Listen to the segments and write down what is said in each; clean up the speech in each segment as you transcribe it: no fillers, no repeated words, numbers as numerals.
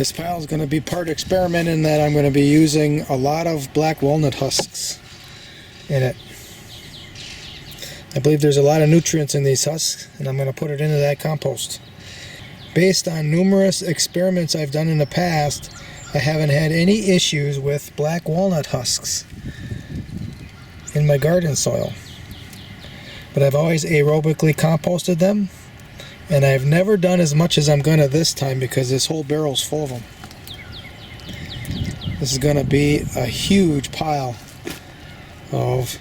This pile is going to be part experiment in that I'm going to be using a lot of black walnut husks in it. I believe there's a lot of nutrients in these husks, and I'm going to put it into that compost. Based on numerous experiments I've done in the past, I haven't had any issues with black walnut husks in my garden soil. But I've always aerobically composted them, and I've never done as much as I'm gonna this time because this whole barrel's full of them. This is gonna be a huge pile of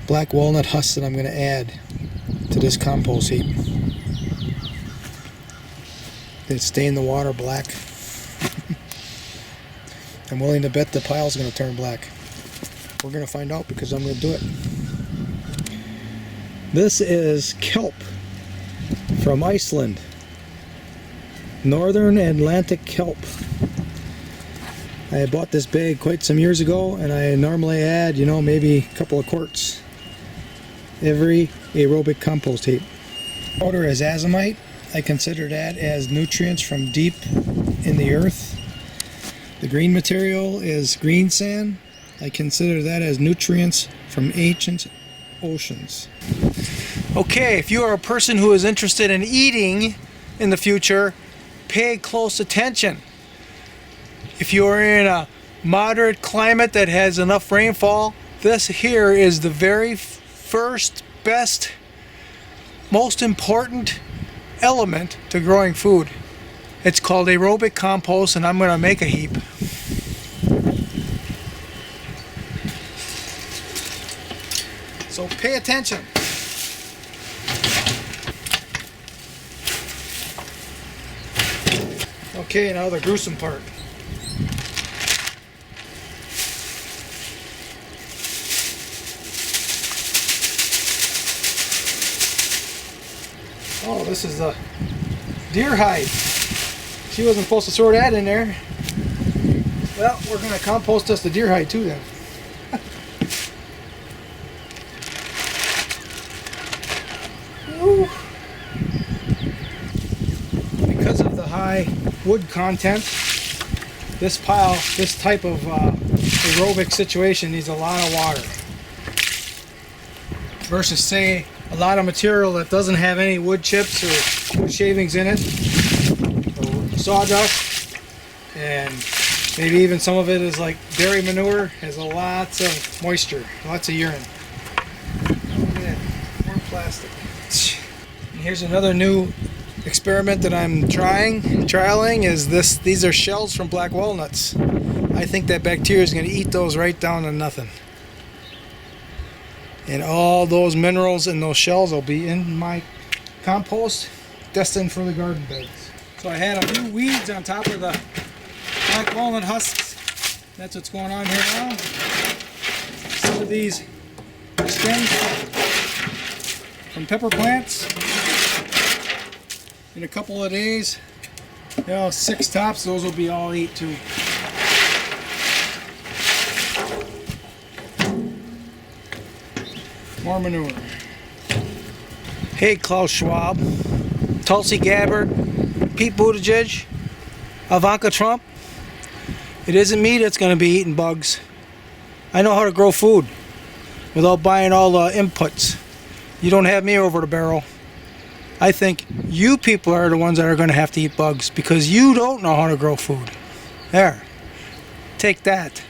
black walnut husks that I'm gonna add to this compost heap. They stain the water black. I'm willing to bet the pile's gonna turn black. We're gonna find out because I'm gonna do it. This is kelp from Iceland. Northern Atlantic kelp. I bought this bag quite some years ago, and I normally add, maybe a couple of quarts every aerobic compost heap. Powder is azomite. I consider that as nutrients from deep in the earth. The green material is green sand. I consider that as nutrients from ancient oceans. Okay, if you are a person who is interested in eating in the future, pay close attention. If you are in a moderate climate that has enough rainfall, this here is the very first, best, most important element to growing food. It's called aerobic compost, and I'm going to make a heap. So pay attention. Okay, now the gruesome part. Oh, this is the deer hide. She wasn't supposed to throw that in there. Well, we're going to compost us the deer hide too then. Because of the high wood content, this pile, this type of aerobic situation needs a lot of water. Versus, say, a lot of material that doesn't have any wood chips or wood shavings in it, or sawdust, and maybe even some of it is like dairy manure, has lots of moisture, lots of urine. Look at that, more plastic. And here's another new experiment that I'm trialing is this. These are shells from black walnuts. I think that bacteria is going to eat those right down to nothing. And all those minerals in those shells will be in my compost, destined for the garden beds. So I had a few weeds on top of the black walnut husks. That's what's going on here now. Some of these stems from pepper plants. In a couple of days, 6 tops, those will be all ate too. More manure. Hey, Klaus Schwab, Tulsi Gabbard, Pete Buttigieg, Ivanka Trump. It isn't me that's going to be eating bugs. I know how to grow food without buying all the inputs. You don't have me over the barrel. I think you people are the ones that are going to have to eat bugs because you don't know how to grow food. There. Take that.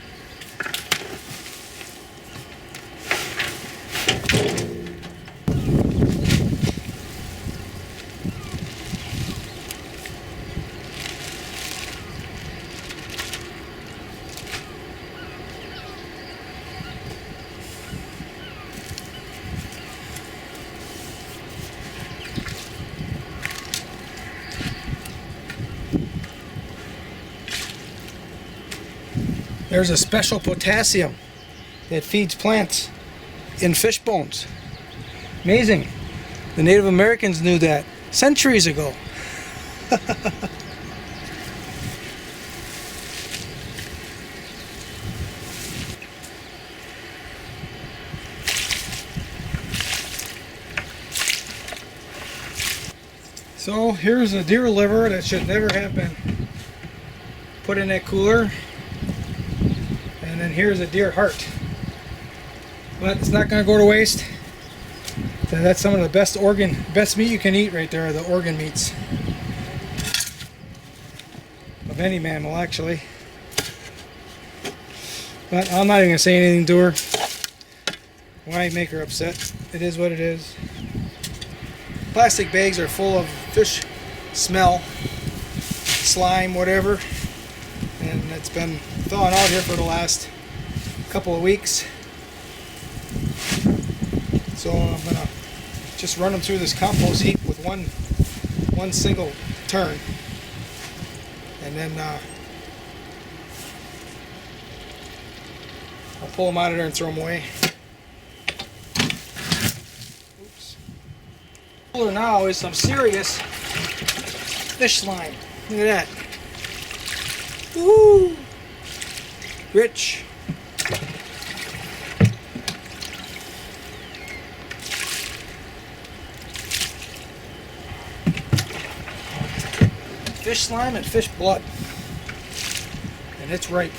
There's a special potassium that feeds plants in fish bones. Amazing. The Native Americans knew that centuries ago. So here's a deer liver that should never have been put in that cooler. And then here's a deer heart. But it's not going to go to waste. So that's some of the best meat you can eat right there, the organ meats. Of any mammal, actually. But I'm not even going to say anything to her. Why make her upset? It is what it is. Plastic bags are full of fish smell, slime, whatever. And it's been thawing out here for the last couple of weeks. So I'm going to just run them through this compost heap with one single turn. And then I'll pull them out of there and throw them away. Oops. Cooler now is some serious fish slime. Look at that. Woo! Rich. Fish slime and fish blood. And it's ripe.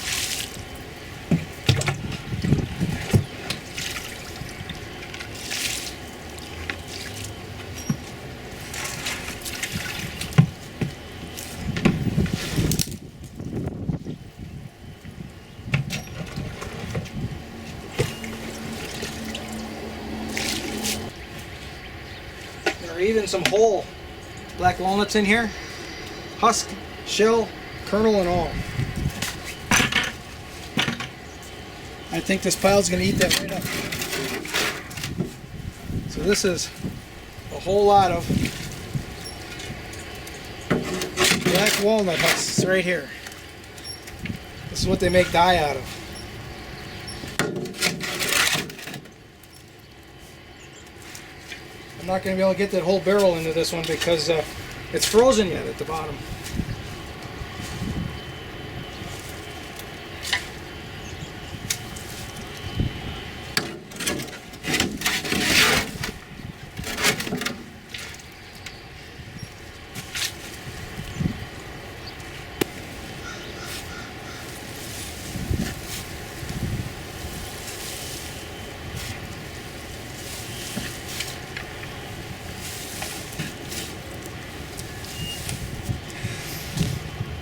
There are even some whole black walnuts in here. Husk, shell, kernel, and all. I think this pile's going to eat that right up. So this is a whole lot of black walnut husks right here. This is what they make dye out of. I'm not going to be able to get that whole barrel into this one because it's frozen yet at the bottom.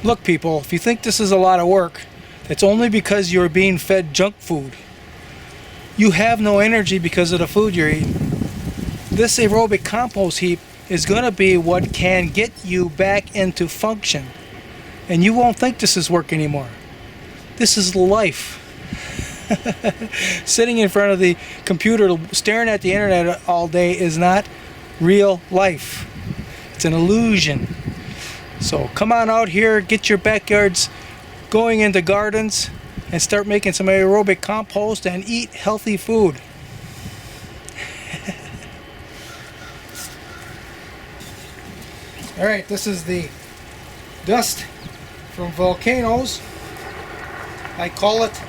Look, people, if you think this is a lot of work, it's only because you're being fed junk food. You have no energy because of the food you're eating. This aerobic compost heap is going to be what can get you back into function. And you won't think this is work anymore. This is life. Sitting in front of the computer, staring at the internet all day is not real life. It's an illusion. So come on out here, get your backyards going into gardens, and start making some aerobic compost and eat healthy food. Alright, this is the dust from volcanoes. I call it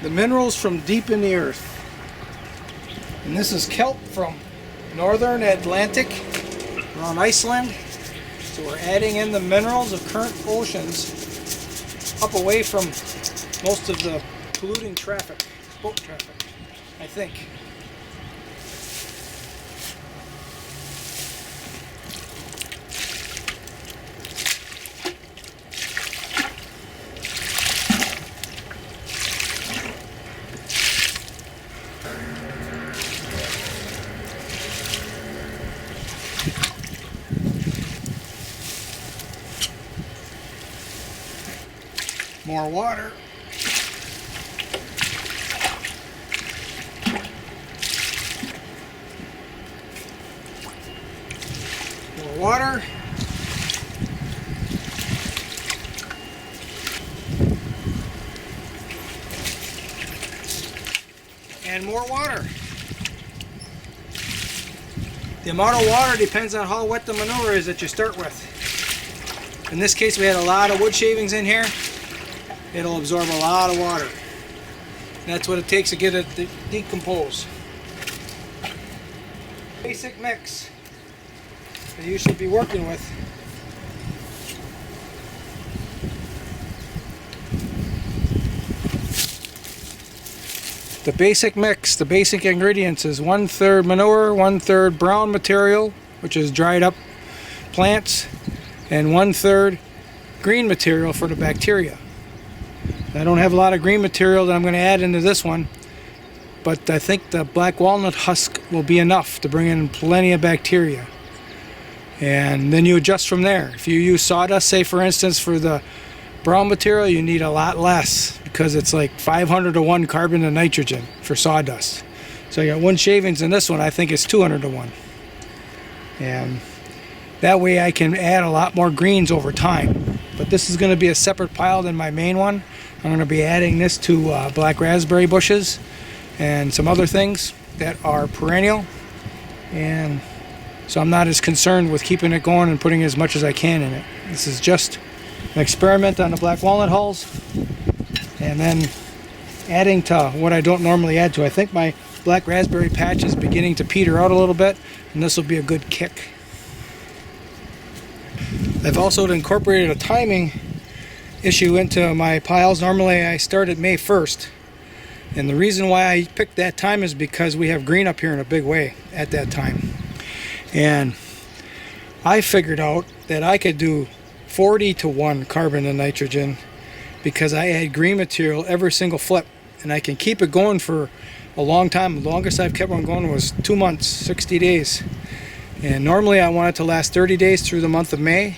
the minerals from deep in the earth. And this is kelp from northern Atlantic, around Iceland. So we're adding in the minerals of current oceans up away from most of the polluting traffic, boat traffic, I think. More water. More water. And more water. The amount of water depends on how wet the manure is that you start with. In this case, we had a lot of wood shavings in here. It'll absorb a lot of water. That's what it takes to get it to decompose. Basic mix that you should be working with. The basic mix, the basic ingredients is 1/3 manure, 1/3 brown material, which is dried up plants, and 1/3 green material for the bacteria. I don't have a lot of green material that I'm going to add into this one, but I think the black walnut husk will be enough to bring in plenty of bacteria. And then you adjust from there. If you use sawdust, say for instance for the brown material, you need a lot less because it's like 500 to 1 carbon to nitrogen for sawdust. So you got 1 shavings in this one. I think it's 200 to 1. And that way I can add a lot more greens over time. But this is going to be a separate pile than my main one. I'm going to be adding this to black raspberry bushes and some other things that are perennial. And so I'm not as concerned with keeping it going and putting as much as I can in it. This is just an experiment on the black walnut hulls, and then adding to what I don't normally add to. I think my black raspberry patch is beginning to peter out a little bit, and this will be a good kick. I've also incorporated a timing issue into my piles. Normally I start at May 1st, and the reason why I picked that time is because we have green up here in a big way at that time. And I figured out that I could do 40 to 1 carbon and nitrogen because I add green material every single flip, and I can keep it going for a long time. The longest I've kept one going was 2 months, 60 days. And normally I want it to last 30 days through the month of May.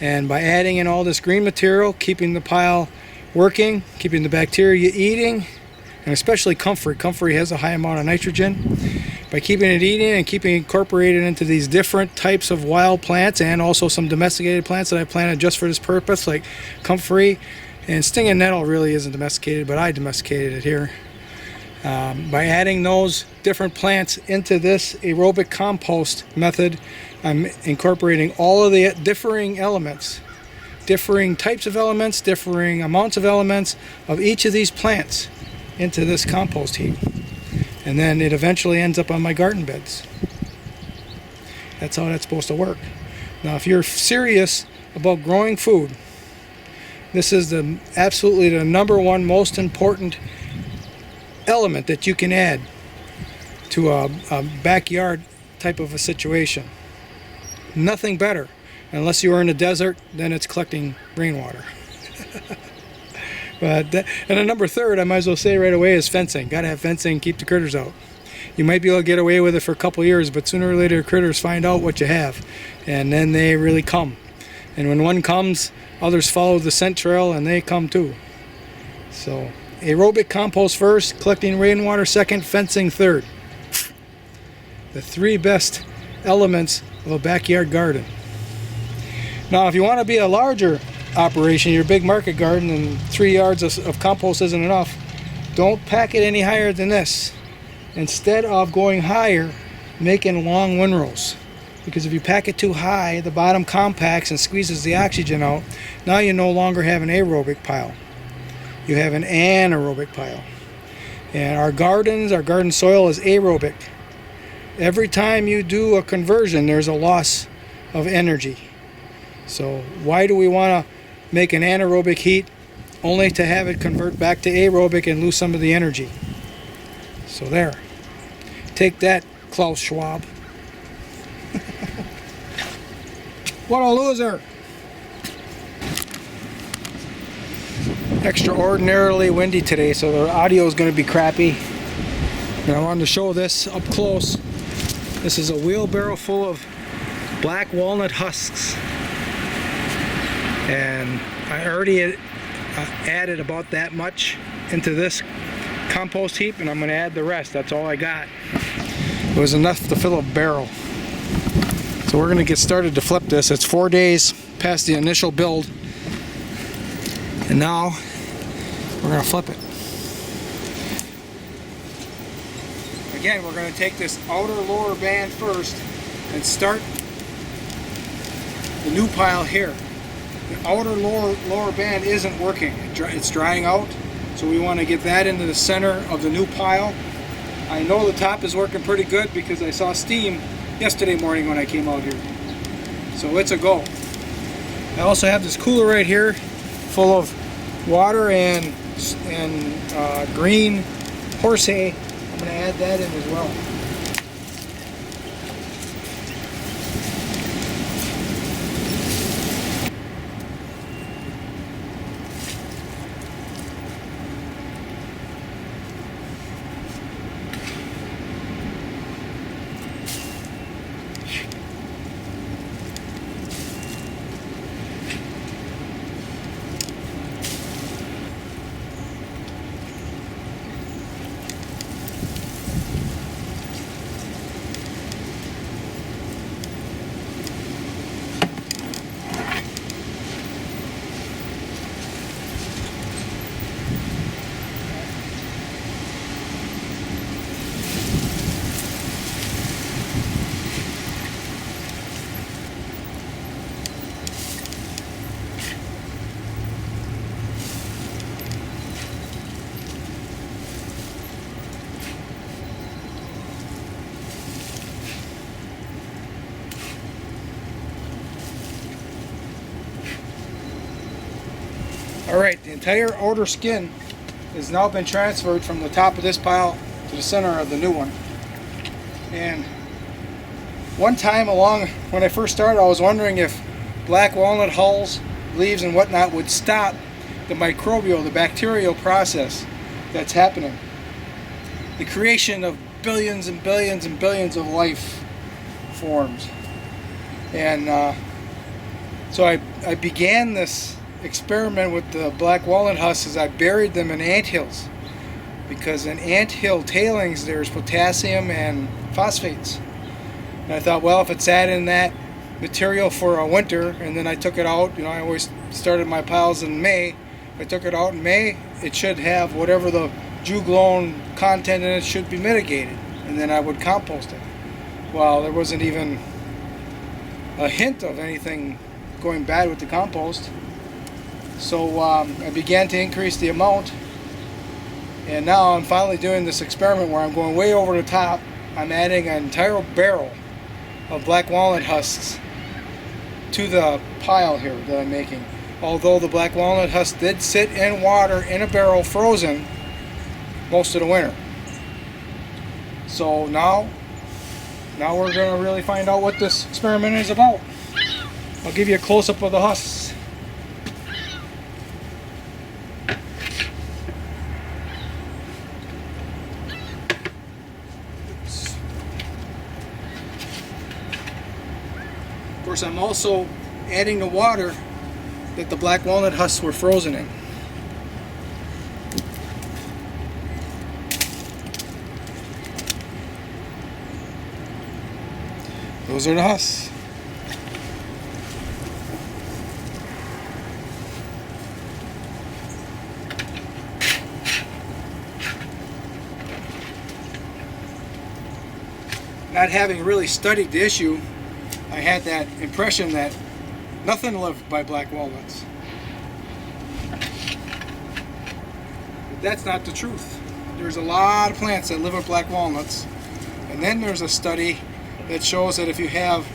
And by adding in all this green material, keeping the pile working, keeping the bacteria eating, and especially comfrey. Comfrey has a high amount of nitrogen. By keeping it eating and keeping it incorporated into these different types of wild plants and also some domesticated plants that I planted just for this purpose, like comfrey and stinging nettle really isn't domesticated, but I domesticated it here. By adding those different plants into this aerobic compost method, I'm incorporating all of the differing elements, differing types of elements, differing amounts of elements of each of these plants into this compost heap. And then it eventually ends up on my garden beds. That's how that's supposed to work. Now, if you're serious about growing food, this is absolutely the #1 most important element that you can add to a backyard type of a situation. Nothing better, unless you are in a desert, then it's collecting rainwater. But and the number 3rd, I might as well say right away, is fencing. Got to have fencing, keep the critters out. You might be able to get away with it for a couple years, but sooner or later critters find out what you have, and then they really come. And when one comes, others follow the scent trail and they come too. So aerobic compost first, collecting rainwater second, fencing third. The 3 best elements of a backyard garden. Now, if you want to be a larger operation, your big market garden, and 3 yards of compost isn't enough, don't pack it any higher than this. Instead of going higher, making long windrows. Because if you pack it too high, the bottom compacts and squeezes the oxygen out. Now you no longer have an aerobic pile. You have an anaerobic pile. And our garden soil is aerobic. Every time you do a conversion, there's a loss of energy. So why do we want to make an anaerobic heat only to have it convert back to aerobic and lose some of the energy? So there. Take that, Klaus Schwab. What a loser! Extraordinarily windy today, so the audio is going to be crappy. And I wanted to show this up close. This is a wheelbarrow full of black walnut husks. And I already added about that much into this compost heap, and I'm going to add the rest. That's all I got. It was enough to fill a barrel. So we're going to get started to flip this. It's 4 days past the initial build, and now we're going to flip it. Again, we're going to take this outer lower band first and start the new pile here. The outer lower band isn't working. It's drying out, so we want to get that into the center of the new pile. I know the top is working pretty good because I saw steam yesterday morning when I came out here. So it's a go. I also have this cooler right here full of water and green horse hay. I'm going to add that in as well. Alright, the entire outer skin has now been transferred from the top of this pile to the center of the new one. And one time along, when I first started, I was wondering if black walnut hulls, leaves and whatnot would stop the microbial, the bacterial process that's happening. The creation of billions and billions and billions of life forms. And so I began this experiment with the black walnut husks as I buried them in anthills, because in anthill tailings there's potassium and phosphates, and I thought, well, if it sat in that material for a winter and then I took it out, I always started my piles in May. If I took it out in May, it should have whatever the juglone content in it should be mitigated, and then I would compost it. Well, there wasn't even a hint of anything going bad with the compost. So I began to increase the amount, and now I'm finally doing this experiment where I'm going way over the top. I'm adding an entire barrel of black walnut husks to the pile here that I'm making. Although the black walnut husks did sit in water in a barrel frozen most of the winter. So now we're going to really find out what this experiment is about. I'll give you a close-up of the husks. Of course, I'm also adding the water that the black walnut husks were frozen in. Those are the husks. Not having really studied the issue, I had that impression that nothing lived by black walnuts. But that's not the truth. There's a lot of plants that live with black walnuts. And then there's a study that shows that if you have,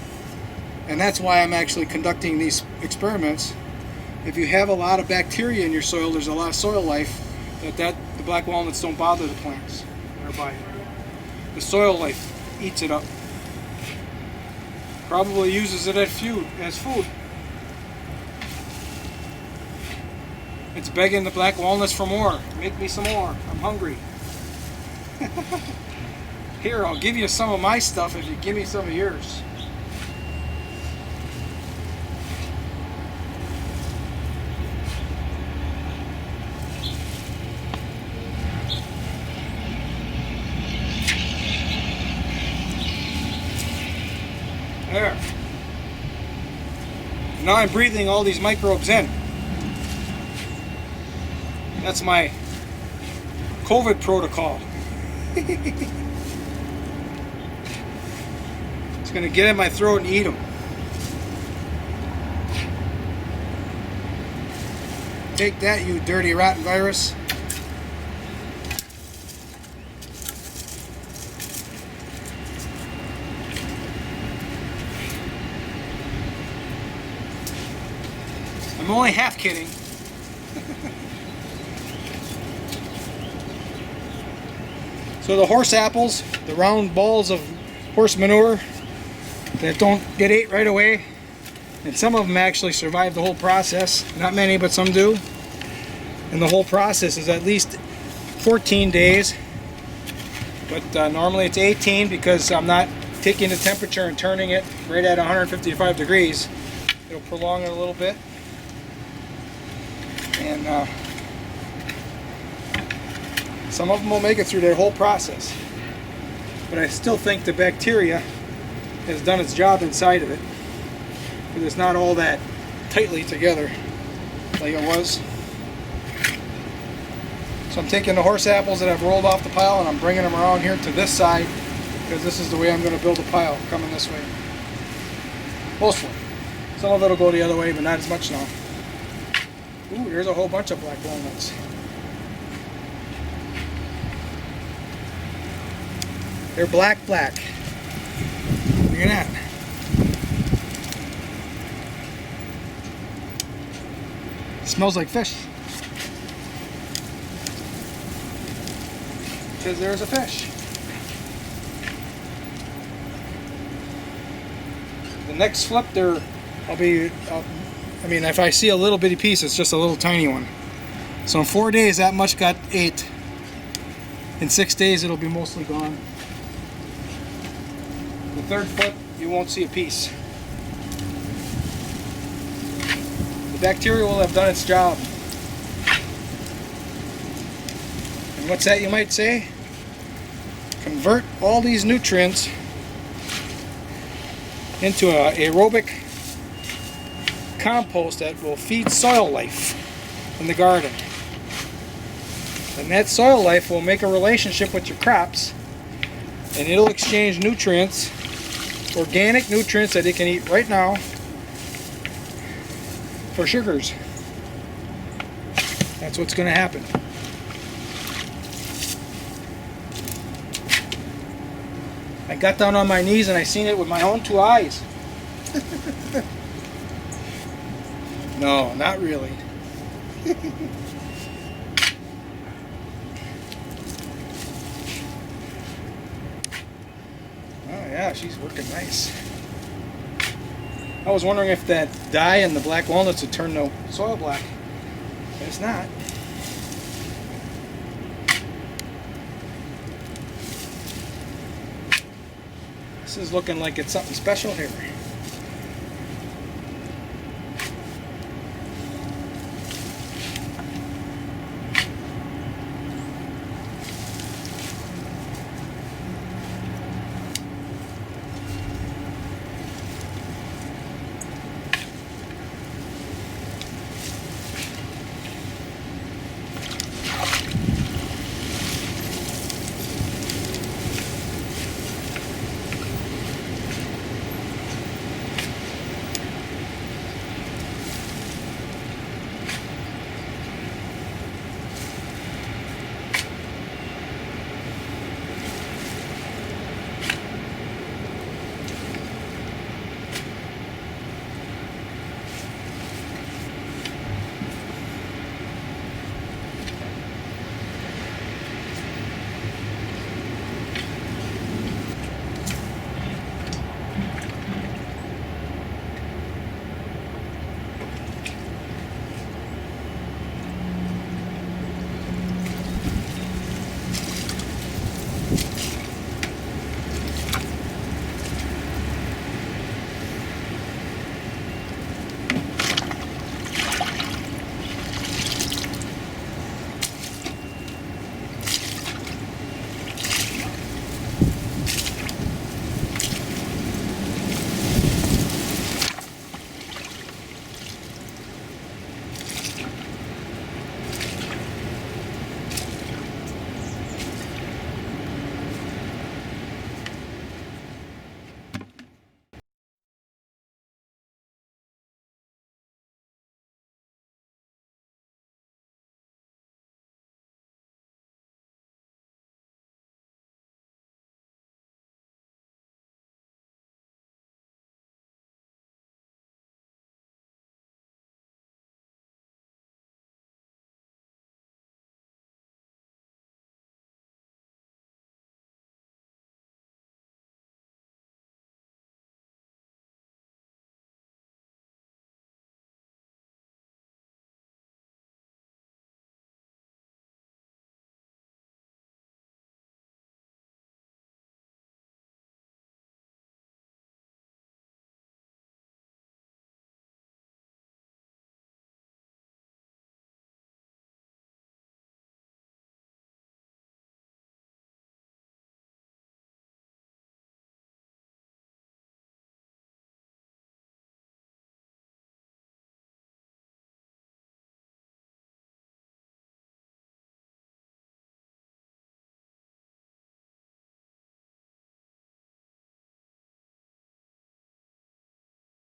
and that's why I'm actually conducting these experiments, if you have a lot of bacteria in your soil, there's a lot of soil life, the black walnuts don't bother the plants nearby. The soil life eats it up. Probably uses it as food. It's begging the black walnuts for more. Make me some more. I'm hungry. Here, I'll give you some of my stuff if you give me some of yours. There. Now I'm breathing all these microbes in. That's my COVID protocol. It's going to get in my throat and eat them. Take that, you dirty rotten virus. I'm only half kidding. So the horse apples, the round balls of horse manure that don't get ate right away, and some of them actually survive the whole process. Not many, but some do. And the whole process is at least 14 days. But normally it's 18 because I'm not taking the temperature and turning it right at 155 degrees. It'll prolong it a little bit. And some of them will make it through that whole process. But I still think the bacteria has done its job inside of it, because it's not all that tightly together like it was. So I'm taking the horse apples that I've rolled off the pile and I'm bringing them around here to this side, because this is the way I'm going to build a pile, coming this way. Mostly. Some of it will go the other way, but not as much now. Ooh, there's a whole bunch of black walnuts. They're black. Look at that. It smells like fish. Because there's a fish. The next flip there, I mean, if I see a little bitty piece, it's just a little tiny one. So in 4 days, that much got ate. In 6 days, it'll be mostly gone. The third flip, you won't see a piece. The bacteria will have done its job. And what's that, you might say? Convert all these nutrients into an aerobic compost that will feed soil life in the garden. And that soil life will make a relationship with your crops, and it'll exchange nutrients, organic nutrients that it can eat right now, for sugars. That's what's going to happen. I got down on my knees and I seen it with my own 2 eyes. No, not really. Oh yeah, she's working nice. I was wondering if that dye in the black walnuts would turn the soil black, but it's not. This is looking like it's something special here.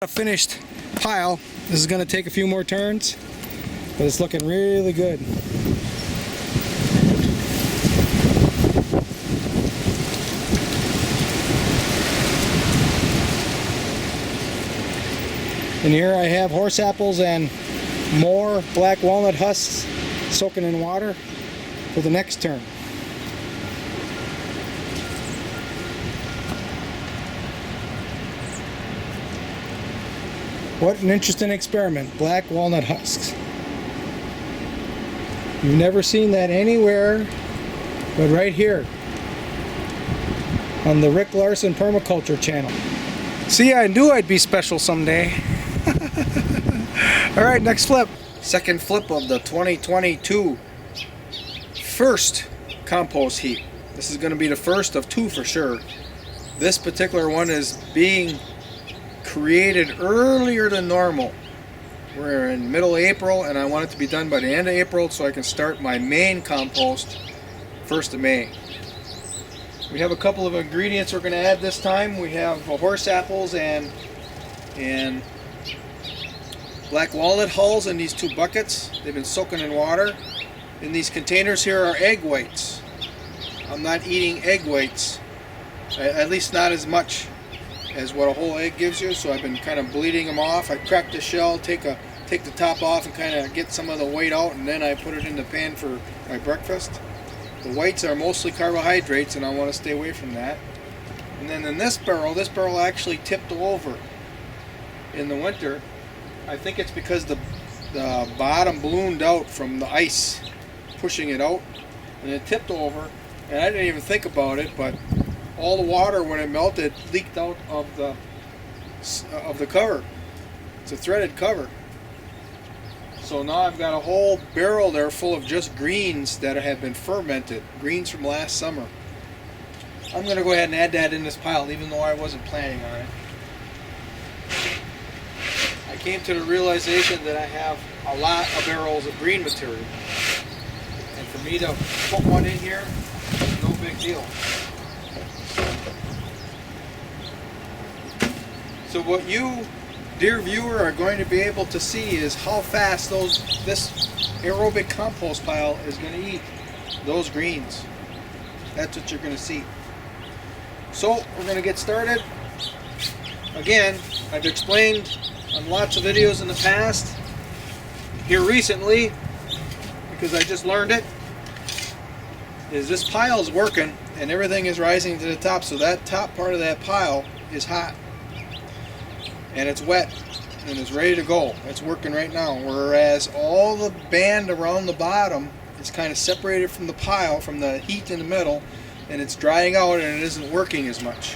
A finished pile. This is going to take a few more turns, but it's looking really good. And here I have horse apples and more black walnut husks soaking in water for the next turn. What an interesting experiment, black walnut husks. You've never seen that anywhere but right here on the Rick Larson Permaculture channel. See, I knew I'd be special someday. Alright, next flip. Second flip of the 2022 first compost heap. This is going to be the first of two for sure. This particular one is being created earlier than normal. We're in middle April and I want it to be done by the end of April so I can start my main compost 1st of May. We have a couple of ingredients we're going to add this time. We have horse apples and black walnut hulls in these two buckets. They've been soaking in water. In these containers here are egg whites. I'm not eating egg whites, at least not as much as what a whole egg gives you, so I've been kind of bleeding them off. I crack the shell, take the top off and kind of get some of the white out, and then I put it in the pan for my breakfast. The whites are mostly carbohydrates and I want to stay away from that. And then in this barrel actually tipped over in the winter. I think it's because the bottom ballooned out from the ice pushing it out, and it tipped over, and I didn't even think about it, but all the water when it melted leaked out of the cover. It's a threaded cover. So now I've got a whole barrel there full of just greens that have been fermented, greens from last summer. I'm going to go ahead and add that in this pile even though I wasn't planning on it. I came to the realization that I have a lot of barrels of green material, and for me to put one in here is no big deal. So what you, dear viewer, are going to be able to see is how fast this aerobic compost pile is going to eat those greens. That's what you're going to see. So we're going to get started. Again, I've explained on lots of videos in the past. Here recently, because I just learned it, is this pile is working and everything is rising to the top, so that top part of that pile is hot and it's wet and it's ready to go. It's working right now, whereas all the band around the bottom is kind of separated from the pile, from the heat in the middle, and it's drying out and it isn't working as much.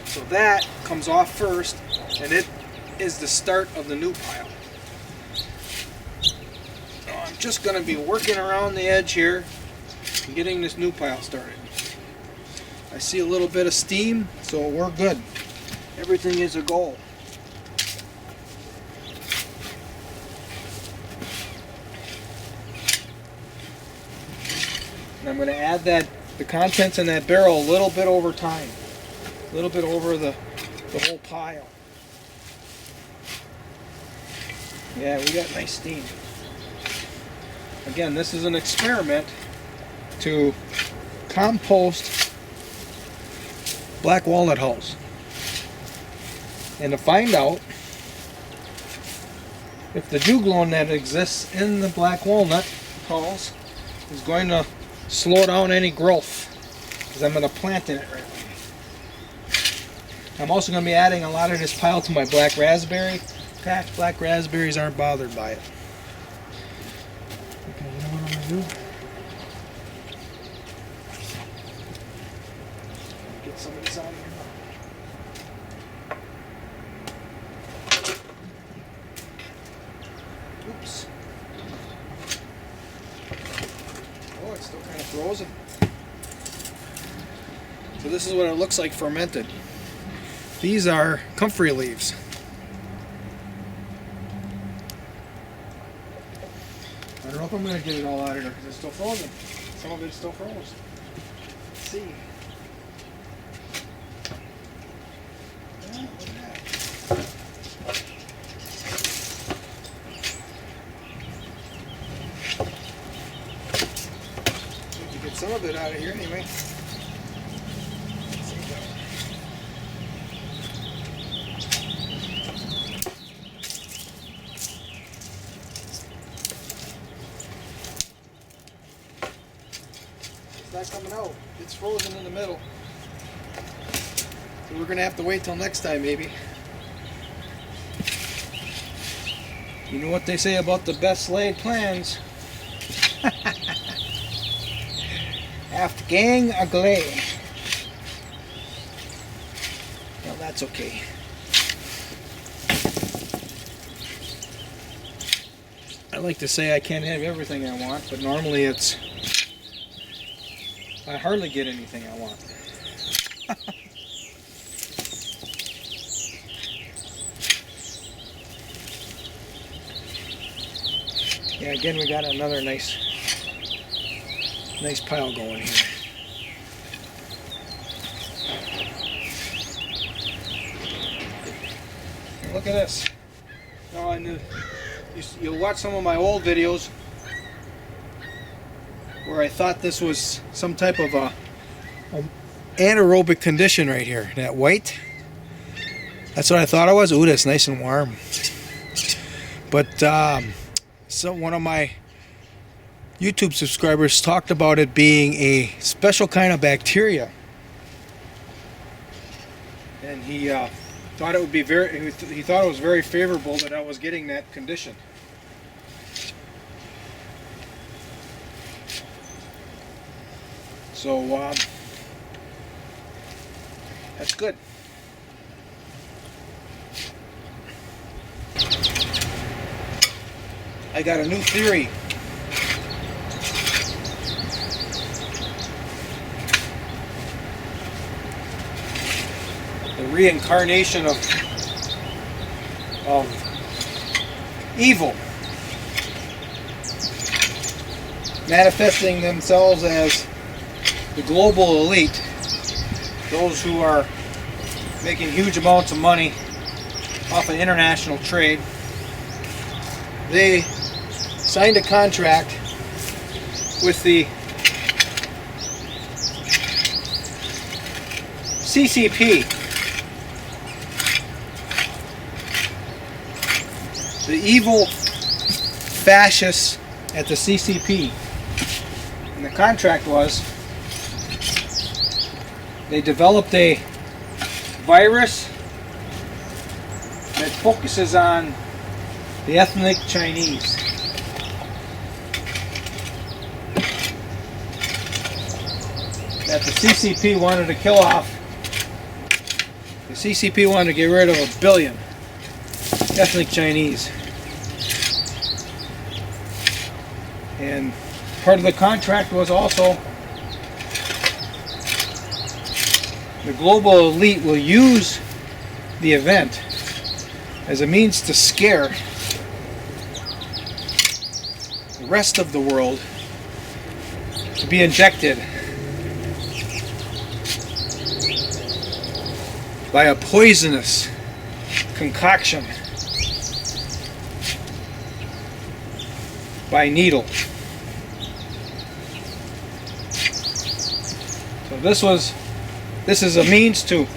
So that comes off first, and it is the start of the new pile. So I'm just going to be working around the edge here and getting this new pile started. I see a little bit of steam, so we're good. Everything is a go. And I'm going to add the contents in that barrel a little bit over time, a little bit over the whole pile. Yeah, we got nice steam. Again, this is an experiment to compost black walnut hulls and to find out if the juglone that exists in the black walnut hulls is going to slow down any growth, because I'm going to plant in it right away. I'm also going to be adding a lot of this pile to my black raspberry patch. Black raspberries aren't bothered by it. Okay, you know what I'm going to do? Get some of this out of here. Oops. Oh, it's still kind of frozen. So this is what it looks like fermented. These are comfrey leaves. I don't know if I'm going to get it all out of here because it's still frozen. Some of it's still frozen. Let's see. Yeah, look at that. To get some of it out of here anyway. It's not coming out. It's frozen in the middle. So we're going to have to wait till next time maybe. You know what they say about the best laid plans? After gang ugly. Well, that's okay. I like to say I can't have everything I want, but normally it's I hardly get anything I want. Yeah, again we got another nice pile going here. Look at this. Oh, I knew. You'll watch some of my old videos where I thought this was some type of a anaerobic condition right here. That white. That's what I thought it was. Ooh, that's nice and warm. But so one of my YouTube subscribers talked about it being a special kind of bacteria, and he thought it would be he thought it was very favorable that I was getting that condition. So that's good. I got a new theory. The reincarnation of evil manifesting themselves as the global elite, those who are making huge amounts of money off of international trade. They signed a contract with the CCP, the evil fascists at the CCP. And the contract was they developed a virus that focuses on the ethnic Chinese. That the CCP wanted to kill off. The CCP wanted to get rid of 1 billion ethnic Chinese. And part of the contract was also the global elite will use the event as a means to scare the rest of the world to be injected by a poisonous concoction by needle. So this is a means to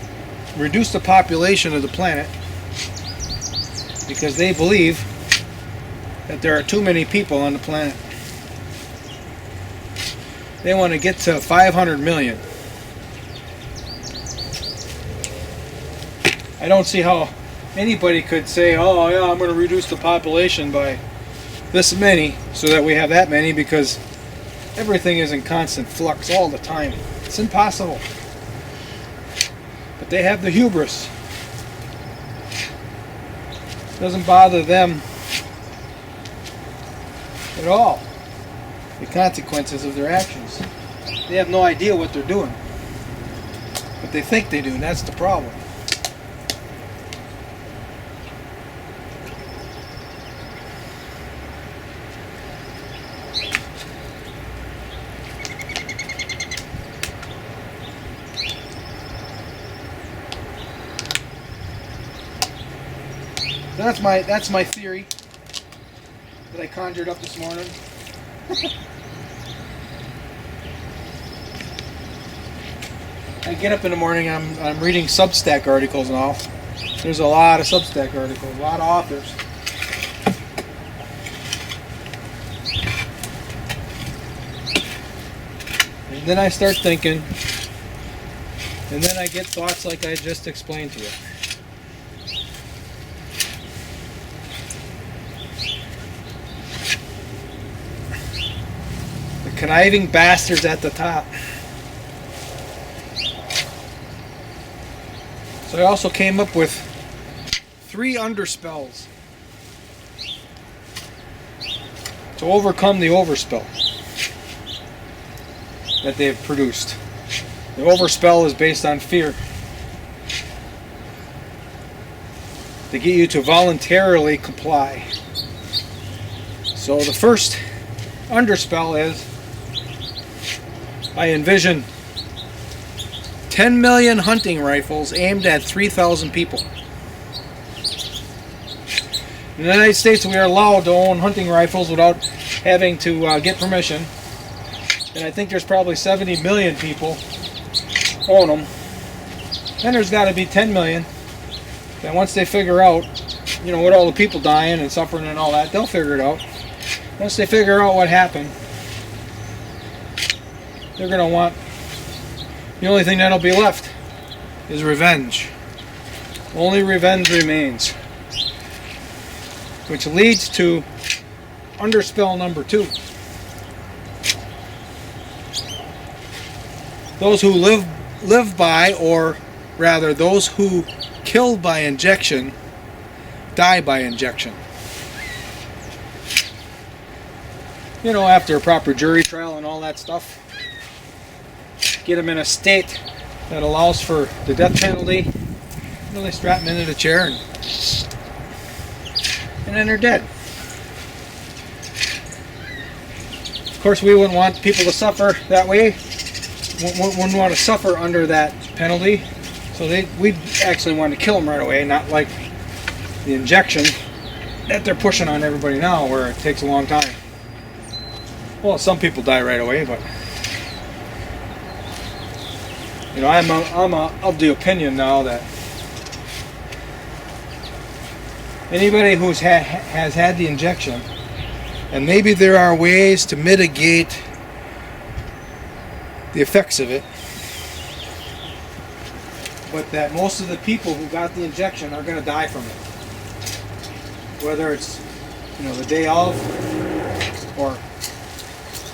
reduce the population of the planet, because they believe that there are too many people on the planet. They want to get to 500 million. I don't see how anybody could say, oh yeah, I'm going to reduce the population by this many so that we have that many, because everything is in constant flux all the time. It's impossible. But they have the hubris. It doesn't bother them at all, the consequences of their actions. They have no idea what they're doing. But they think they do, and that's the problem. That's my theory that I conjured up this morning. I get up in the morning, I'm reading Substack articles now. There's a lot of Substack articles, a lot of authors. And then I start thinking, and then I get thoughts like I just explained to you. The conniving bastards at the top. So I also came up with 3 underspells to overcome the overspell that they've produced. The overspell is based on fear. To get you to voluntarily comply. So the first underspell is, I envision 10 million hunting rifles aimed at 3,000 people. In the United States, we are allowed to own hunting rifles without having to get permission. And I think there's probably 70 million people own them. Then there's got to be 10 million that once they figure out, you know, with all the people dying and suffering and all that, they'll figure it out. Once they figure out what happened, they're going to want, the only thing that'll be left is revenge. Only revenge remains. Which leads to underspell number 2. Those who live by, or rather those who kill by injection, die by injection. You know, after a proper jury trial and all that stuff. Get them in a state that allows for the death penalty. You know, they strap them into the chair and then they're dead. Of course, we wouldn't want people to suffer that way. Wouldn't want to suffer under that penalty. So we'd actually want to kill them right away, not like the injection that they're pushing on everybody now, where it takes a long time. Well, some people die right away, but you know, I'm of the opinion now that anybody who's has had the injection, and maybe there are ways to mitigate the effects of it, but that most of the people who got the injection are going to die from it. Whether it's, you know, the day of or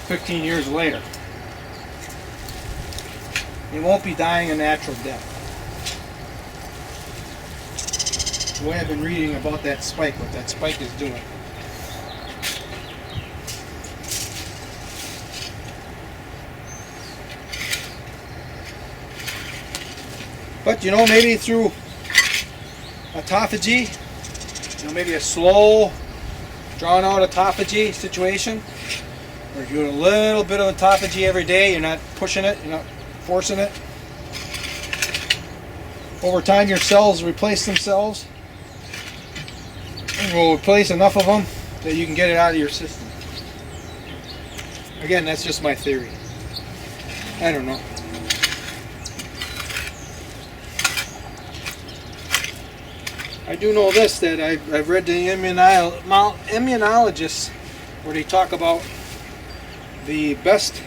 15 years later. They won't be dying a natural death. The way I've been reading about that spike, what that spike is doing. But, you know, maybe through autophagy, you know, maybe a slow, drawn out autophagy situation, where you're doing a little bit of autophagy every day, you're not pushing it, you're not forcing it. Over time, your cells replace themselves, and will replace enough of them that you can get it out of your system. Again, that's just my theory. I don't know. I do know this, that I've read the immunologists where they talk about the best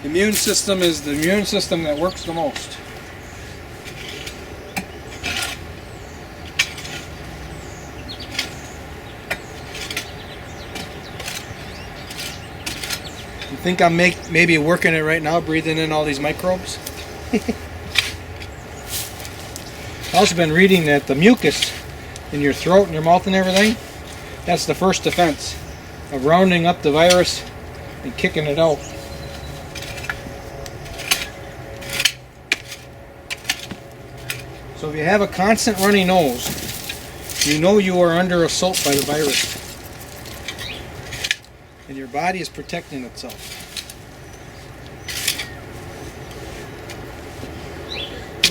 immune system is the immune system that works the most. You think I'm maybe working it right now, breathing in all these microbes? I've also been reading that the mucus in your throat and your mouth and everything, that's the first defense of rounding up the virus and kicking it out. So if you have a constant runny nose, you know you are under assault by the virus. And your body is protecting itself.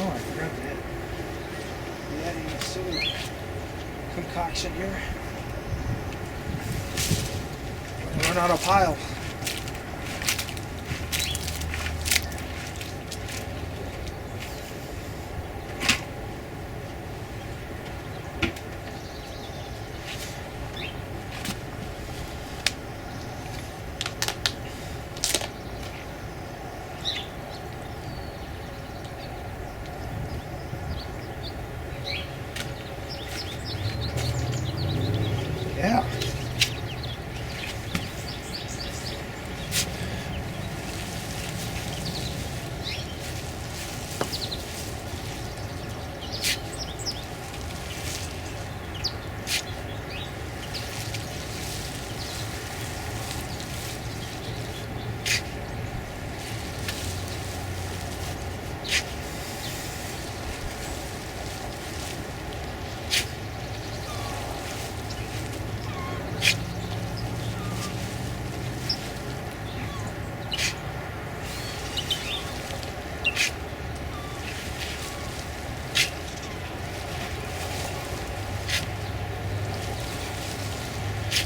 Oh, I forgot that. I'm adding a silly concoction here. I run out of pile.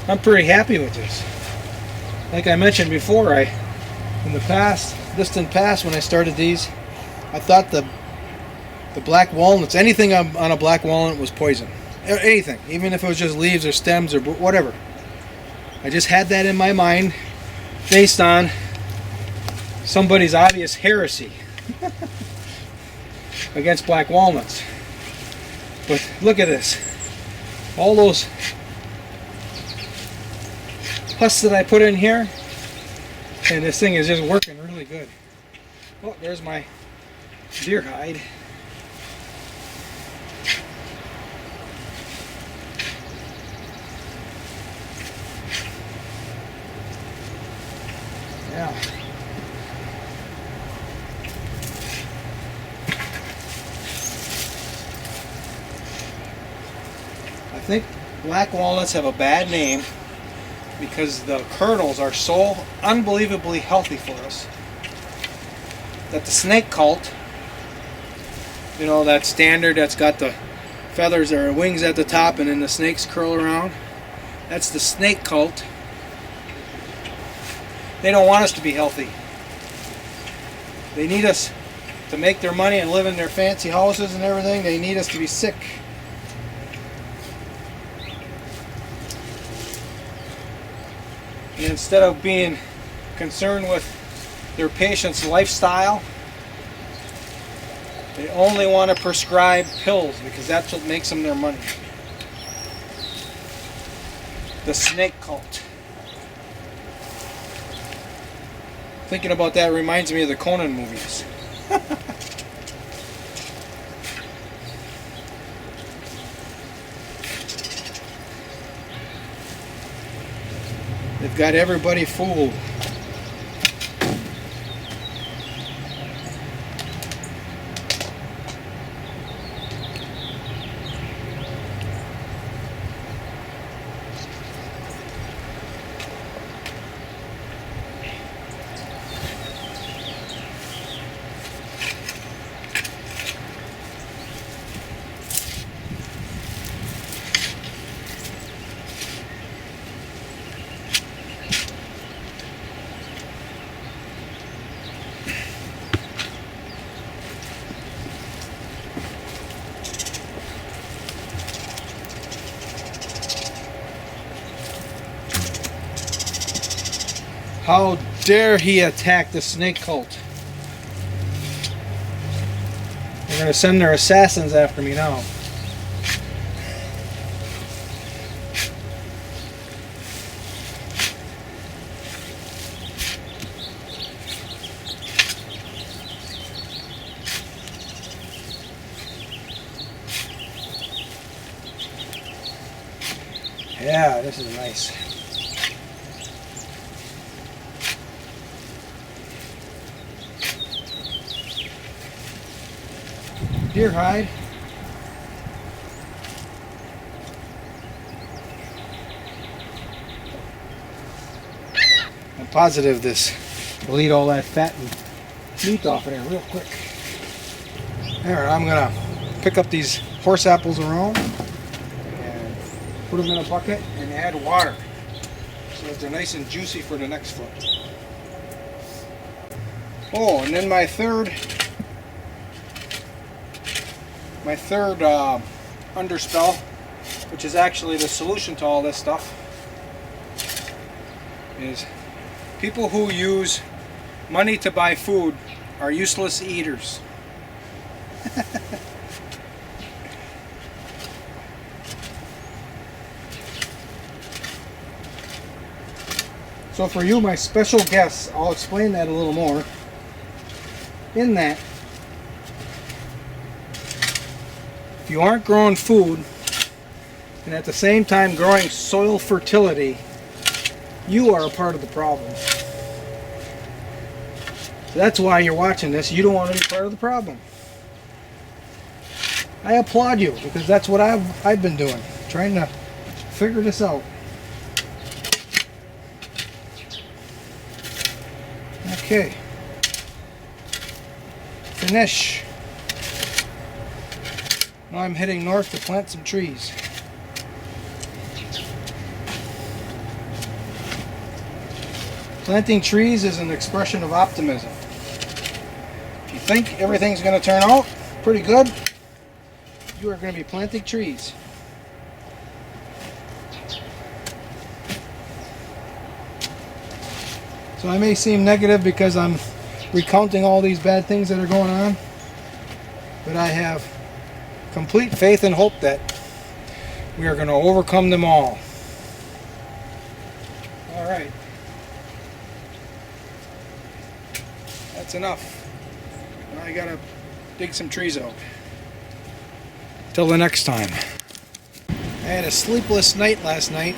I'm pretty happy with this. Like I mentioned before, in the past, distant past, when I started these, I thought the black walnuts, anything on a black walnut was poison. Anything, even if it was just leaves or stems or whatever. I just had that in my mind based on somebody's obvious heresy against black walnuts. But look at this. All those husks that I put in here, and this thing is just working really good. Oh, there's my deer hide. Yeah. I think black walnuts have a bad name because the kernels are so unbelievably healthy for us that the snake cult, you know, that standard that's got the feathers or wings at the top and then the snakes curl around, that's the snake cult. They don't want us to be healthy. They need us to make their money and live in their fancy houses and everything. They need us to be sick. And instead of being concerned with their patient's lifestyle, they only want to prescribe pills because that's what makes them their money. The snake cult. Thinking about that reminds me of the Conan movies. They've got everybody fooled. How dare he attack the snake cult? They're going to send their assassins after me now. Yeah, this is nice. Deer hide. I'm positive this will eat all that fat and meat off of there real quick. There, I'm gonna pick up these horse apples around and put them in a bucket and add water so that they're nice and juicy for the next foot. Oh, and then my third underspell, which is actually the solution to all this stuff, is people who use money to buy food are useless eaters. So for you, my special guests, I'll explain that a little more. In that, if you aren't growing food and at the same time growing soil fertility, you are a part of the problem. So that's why you're watching this. You don't want to be part of the problem. I applaud you because that's what I've been doing, trying to figure this out. Okay. Finish. Now I'm heading north to plant some trees. Planting trees is an expression of optimism. If you think everything's going to turn out pretty good, you are going to be planting trees. So I may seem negative because I'm recounting all these bad things that are going on, but I have complete faith and hope that we are going to overcome them all. Alright. That's enough. Now I gotta dig some trees out. Till the next time. I had a sleepless night last night.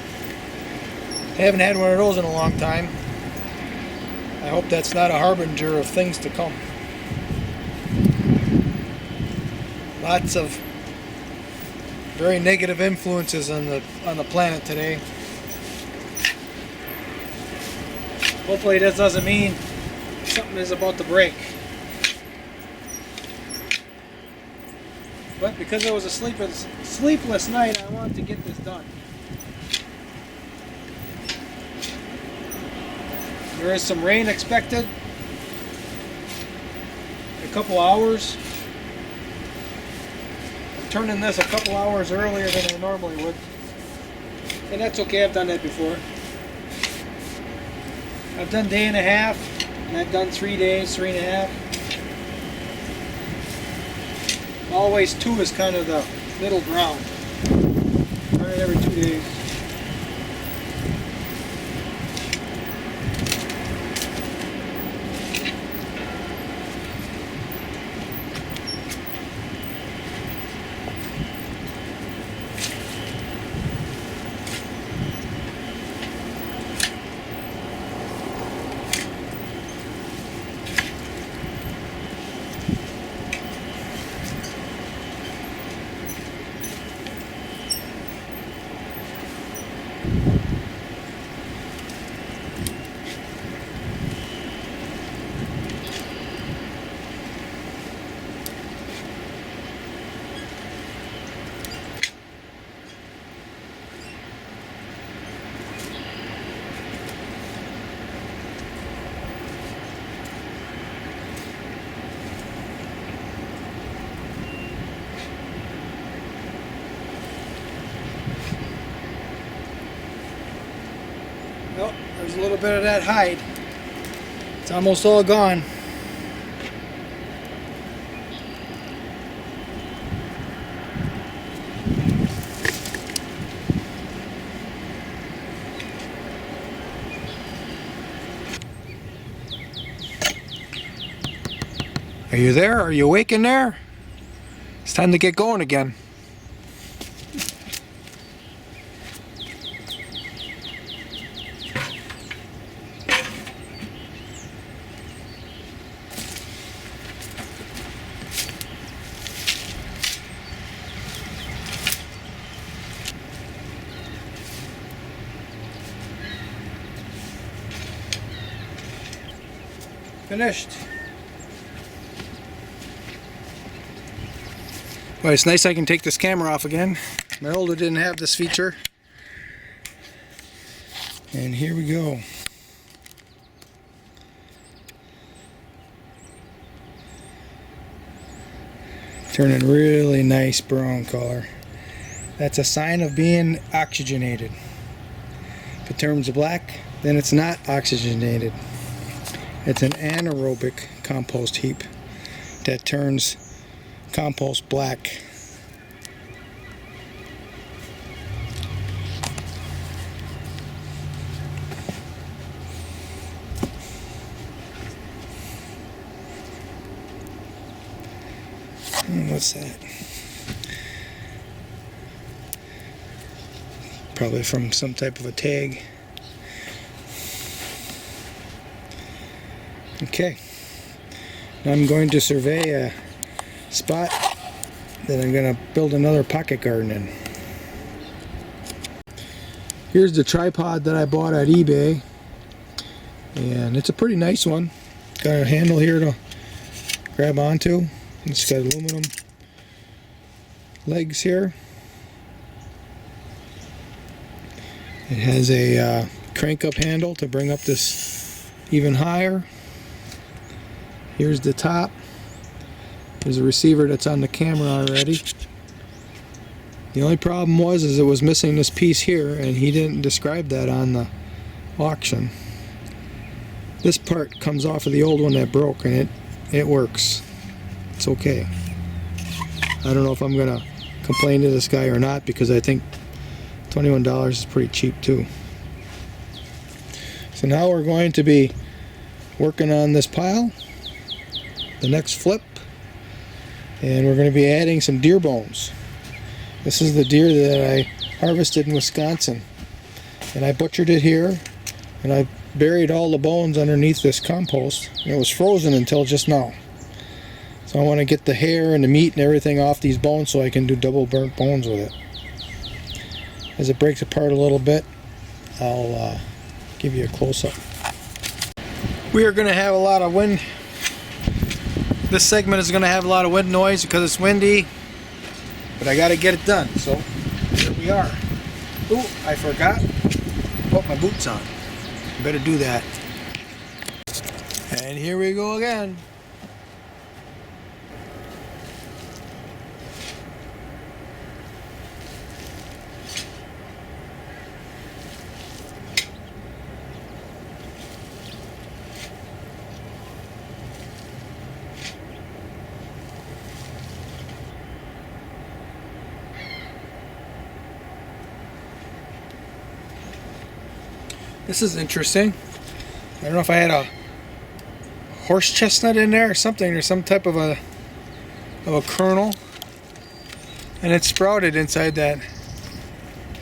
Haven't had one of those in a long time. I hope that's not a harbinger of things to come. Lots of very negative influences on the planet today. Hopefully this doesn't mean something is about to break. But because it was a sleepless night, I wanted to get this done. There is some rain expected. A couple hours. I'm turning this a couple hours earlier than I normally would. And that's okay, I've done that before. I've done day and a half, and I've done 3 days, 3.5. Always 2 is kind of the middle ground. Turn it every 2 days. Oh, there's a little bit of that hide. It's almost all gone. Are you there? Are you awake in there? It's time to get going again. Finished. Well, it's nice I can take this camera off again. My older didn't have this feature. And here we go. Turning really nice brown color. That's a sign of being oxygenated. If it turns black, then it's not oxygenated. It's an anaerobic compost heap that turns compost black. What's that? Probably from some type of a tag. Okay, now I'm going to survey a spot that I'm going to build another pocket garden in. Here's the tripod that I bought at eBay, and it's a pretty nice one. Got a handle here to grab onto. It's got aluminum legs here. It has a crank up handle to bring up this even higher. Here's the top. There's a receiver that's on the camera already. The only problem was it was missing this piece here, and he didn't describe that on the auction. This part comes off of the old one that broke, and it works. It's okay. I don't know if I'm gonna complain to this guy or not, because I think $21 is pretty cheap too. So now we're going to be working on this pile, the next flip, and we're going to be adding some deer bones. This is the deer that I harvested in Wisconsin, and I butchered it here, and I buried all the bones underneath this compost, and it was frozen until just now. So I want to get the hair and the meat and everything off these bones so I can do double burnt bones with it. As it breaks apart a little bit, I'll give you a close-up. We are going to have a lot of wind. This segment is going to have a lot of wind noise because it's windy, but I got to get it done, so here we are. Ooh, I forgot to put my boots on. Better do that. And here we go again. This is interesting. I don't know if I had a horse chestnut in there or something, or some type of a kernel, and it sprouted inside that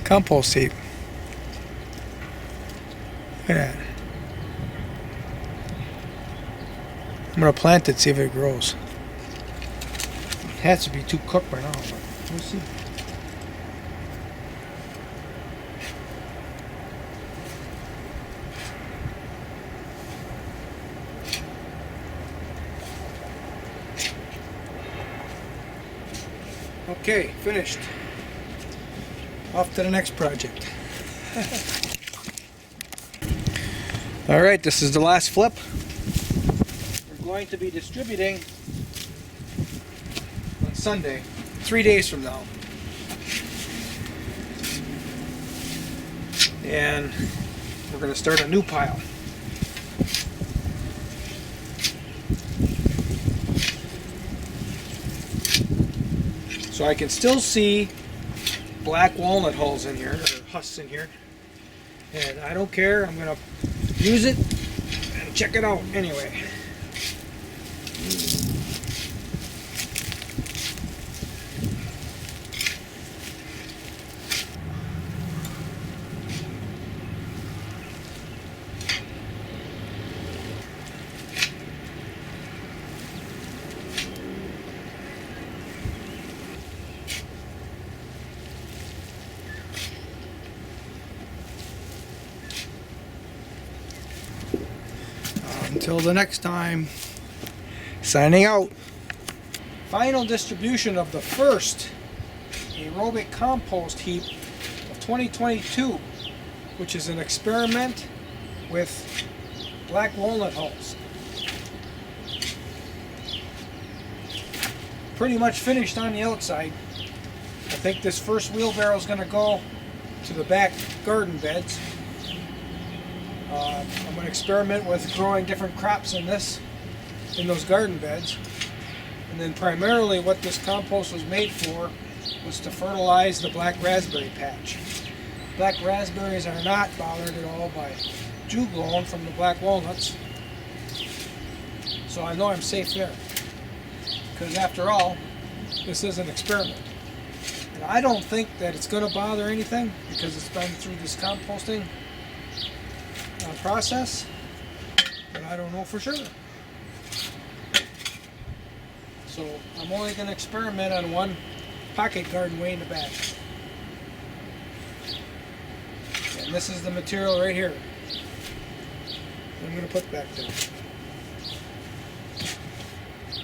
compost heap. Look at that. I'm gonna plant it, see if it grows. It has to be too cooked by now, but we'll see. Okay, finished. Off to the next project. Alright, this is the last flip. We're going to be distributing on Sunday, 3 days from now. And we're going to start a new pile. So I can still see black walnut hulls in here, or husks in here. And I don't care, I'm going to use it and check it out anyway. Until the next time, signing out. Final distribution of the first aerobic compost heap of 2022, which is an experiment with black walnut hulls. Pretty much finished on the outside. I think this first wheelbarrow is going to go to the back garden beds. I'm going to experiment with growing different crops in those garden beds. And then primarily what this compost was made for was to fertilize the black raspberry patch. Black raspberries are not bothered at all by dew glowing from the black walnuts. So I know I'm safe there. Because after all, this is an experiment. And I don't think that it's going to bother anything because it's been through this composting process, but I don't know for sure. So I'm only going to experiment on one pocket garden way in the back. And this is the material right here I'm going to put back there.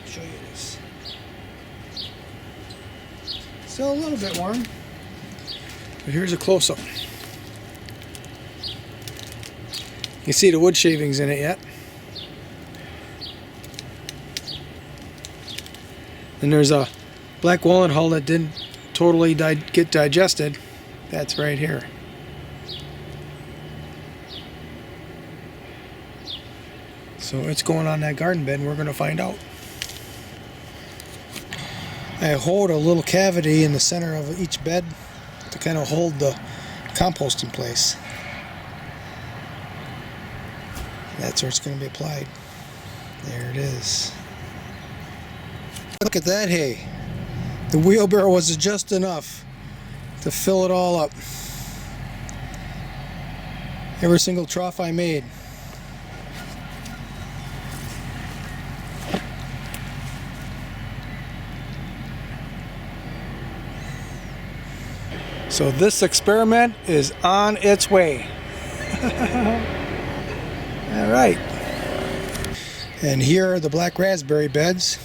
Show you this. Still a little bit warm, but here's a close-up. You see the wood shavings in it yet? And there's a black walnut hull that didn't totally get digested. That's right here. So it's going on that garden bed and we're going to find out. I hoed a little cavity in the center of each bed to kind of hold the compost in place. That's where it's going to be applied. There it is. Look at that hay. The wheelbarrow was just enough to fill it all up. Every single trough I made. So this experiment is on its way. All right. And here are the black raspberry beds.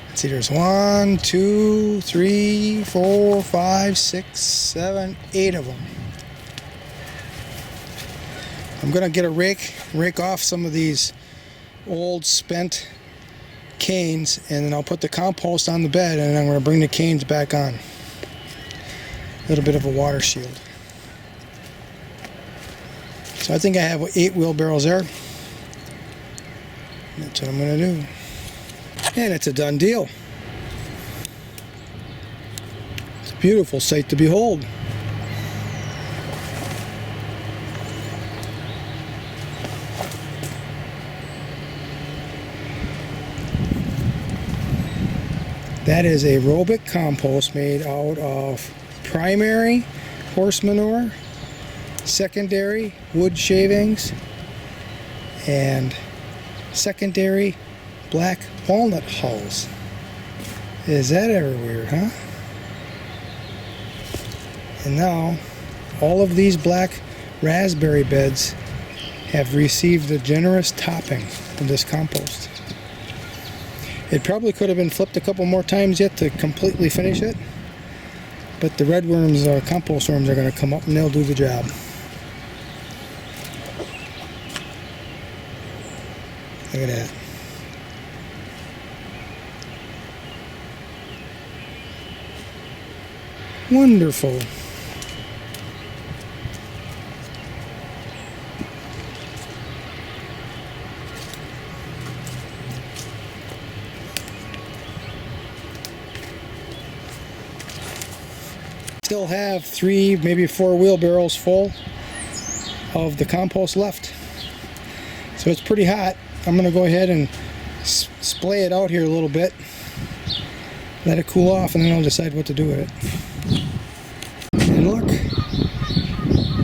Let's see, there's 1, 2, 3, 4, 5, 6, 7, 8 of them. I'm gonna get a rake off some of these old spent canes, and then I'll put the compost on the bed, and I'm gonna bring the canes back on. A little bit of a water shield. So I think I have 8 wheelbarrows there. That's what I'm going to do. And it's a done deal. It's a beautiful sight to behold. That is aerobic compost made out of primary horse manure, secondary wood shavings, and secondary black walnut hulls. Is that ever weird, huh? And now all of these black raspberry beds have received a generous topping of this compost. It probably could have been flipped a couple more times yet to completely finish it, but the red worms, compost worms, are going to come up and they'll do the job. Look at that. Wonderful. Still have 3, maybe 4 wheelbarrows full of the compost left. So it's pretty hot. I'm going to go ahead and splay it out here a little bit. Let it cool off, and then I'll decide what to do with it. And look,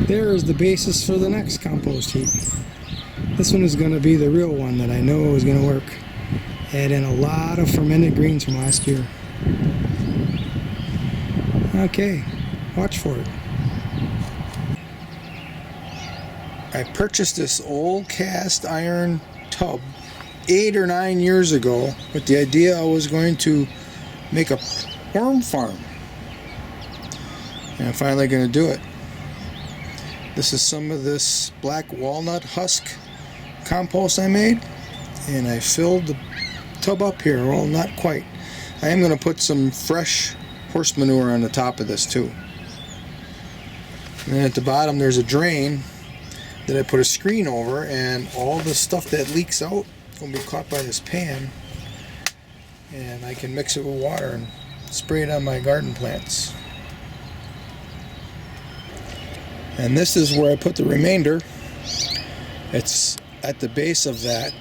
there's the basis for the next compost heap. This one is going to be the real one that I know is going to work. Add in a lot of fermented greens from last year. Okay, watch for it. I purchased this old cast iron tub 8 or 9 years ago with the idea I was going to make a worm farm. And I'm finally going to do it. This is some of this black walnut husk compost I made, and I filled the tub up here. Well, not quite. I am going to put some fresh horse manure on the top of this too. And then at the bottom there's a drain that I put a screen over, and all the stuff that leaks out will be caught by this pan, and I can mix it with water and spray it on my garden plants. And this is where I put the remainder. It's at the base of that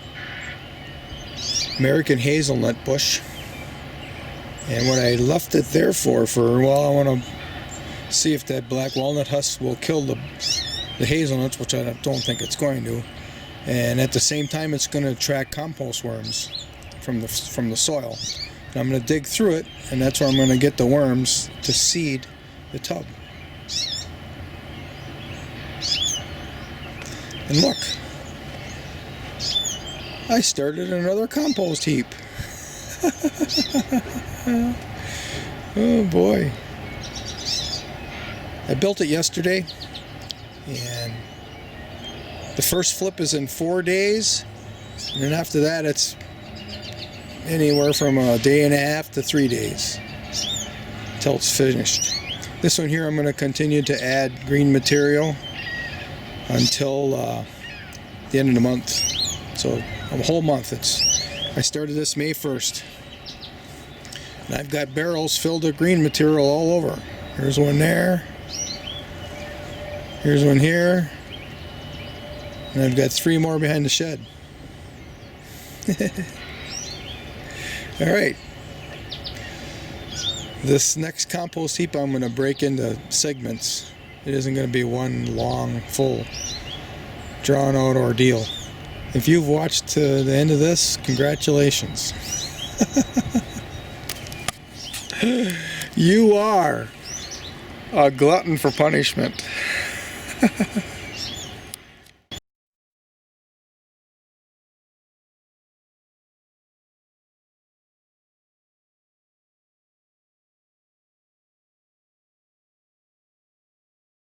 American hazelnut bush. And what I left it there for, well, I want to see if that black walnut husk will kill the hazelnuts, which I don't think it's going to. And at the same time, it's going to attract compost worms from the soil. And I'm going to dig through it, and that's where I'm going to get the worms to seed the tub. And look, I started another compost heap. Oh boy. I built it yesterday, and The first flip is in 4 days, and then after that it's anywhere from a day and a half to 3 days until it's finished. This one here I'm going to continue to add green material until the end of the month. So a whole month. I started this May 1st. And I've got barrels filled with green material all over. Here's one there. Here's one here. And I've got 3 more behind the shed. Alright. This next compost heap I'm going to break into segments. It isn't going to be one long, full, drawn out ordeal. If you've watched to the end of this, congratulations. You are a glutton for punishment.